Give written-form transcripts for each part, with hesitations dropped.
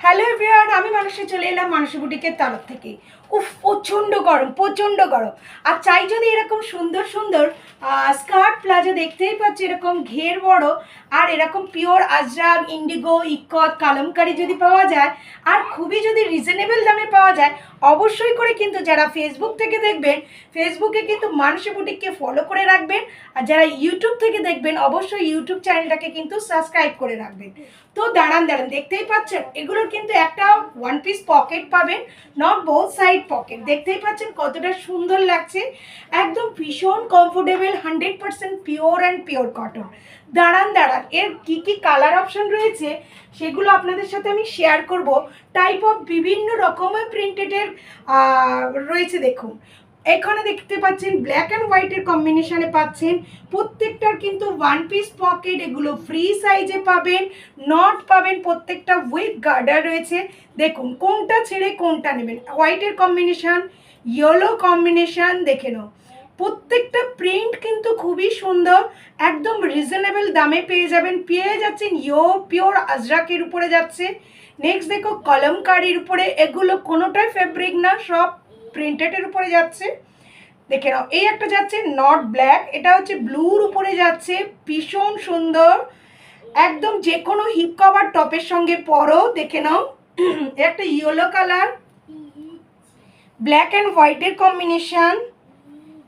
Hello everyone, আমি মানুষে চলে এলাম মানুষের বুটিকের তরফ থেকে। উফ, প্রচণ্ড গরম, প্রচণ্ড গরম। আর চাই যদি এরকম সুন্দর সুন্দর স্কার্ট প্লাজো, দেখতেই পাচ্ছি এরকম ঘের বড়, আর এরকম পিওর আজরাক, ইন্ডিগো, ইক্কত, কালামকারি যদি পাওয়া যায়, আর খুবই যদি রিজনেবল দামে পাওয়া যায়, অবশ্যই করে কিন্তু যারা ফেসবুক থেকে দেখবেন, ফেসবুকে কিন্তু মানুষের বুটিককে ফলো করে রাখবেন। আর যারা ইউটিউব থেকে দেখবেন, অবশ্যই ইউটিউব চ্যানেলটাকে কিন্তু সাবস্ক্রাইব করে রাখবেন। তো দাঁড়ান দেখতেই পাচ্ছেন এগুলোর কিন্তু একটা ওয়ান পিস পকেট পাবেন, নট বোথ সাইড পকেট। দেখতেই পাচ্ছেন কতটা সুন্দর লাগছে, একদম ভীষণ comfortable, 100% pure and pure cotton. দাঁড়ান এর কি কি কালার অপশন রয়েছে সেগুলো আপনাদের সাথে আমি শেয়ার করব। টাইপ অফ বিভিন্ন রকমের প্রিন্টেডের রয়েছে। দেখুন এখানে দেখতে পাচ্ছেন ব্ল্যাক অ্যান্ড হোয়াইটের কম্বিনেশনে পাচ্ছেন। প্রত্যেকটার কিন্তু ওয়ান পিস পকেট, এগুলো ফ্রি সাইজে পাবেন, নট পাবেন, প্রত্যেকটা উইথ গার্ডার রয়েছে। দেখুন কোনটা ছেড়ে কোনটা নেবেন। হোয়াইটের কম্বিনেশান, ইয়েলো কম্বিনেশান, দেখে নাও। প্রত্যেকটা প্রিন্ট কিন্তু খুবই সুন্দর, একদম রিজনেবল দামে পেয়ে যাবেন। পেয়ে যাচ্ছেন পিওর আজরাকের উপরে যাচ্ছে। নেক্সট দেখো কলমকারির উপরে, এগুলো কোনোটাই ফেব্রিক না, সব প্রিন্টেডের উপরে যাচ্ছে। দেখে নাও, এই একটা যাচ্ছে নট ব্ল্যাক, এটা হচ্ছে ব্লুর উপরে যাচ্ছে, ভীষণ সুন্দর, একদম যে কোনো হিপ কভার টপের সঙ্গে পরো। দেখে নাও একটা ইয়েলো কালার, ব্ল্যাক অ্যান্ড হোয়াইটের কম্বিনেশন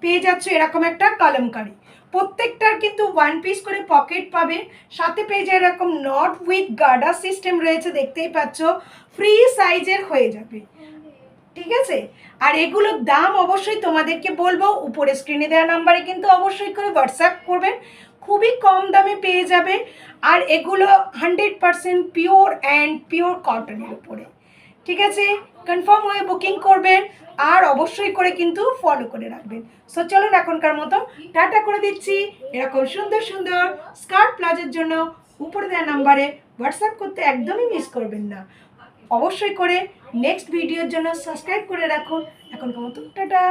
পেয়ে যাচ্ছ, এরকম একটা কলমকারি। প্রত্যেকটার কিন্তু ওয়ান পিস করে পকেট পাবে, সাথে পেয়ে যায় এরকম নট উইথ গার্ডার সিস্টেম রয়েছে। দেখতেই পাচ্ছ ফ্রি সাইজের হয়ে যাবে, ঠিক আছে। আর এগুলোর দাম অবশ্যই তোমাদেরকে বলবো, উপরে স্ক্রিনে দেওয়া নাম্বারে কিন্তু অবশ্যই করে হোয়াটসঅ্যাপ করবেন, খুবই কম দামে পেয়ে যাবে। আর এগুলো 100% পিওর অ্যান্ড পিওর কটনের উপরে, ঠিক আছে। কনফার্ম হয়ে বুকিং করবেন আর অবশ্যই করে কিন্তু ফলো করে রাখবেন। সো চলুন এখনকার মতো টাটা করে দিচ্ছি। এরকম সুন্দর সুন্দর স্কার্ট প্লাজোর জন্য উপরে দেওয়া নাম্বারে হোয়াটসঅ্যাপ করতে একদমই মিস করবেন না। অবশ্যই করে নেক্সট ভিডিওর জন্য সাবস্ক্রাইব করে রাখুন। এখনকার মতো টাটা।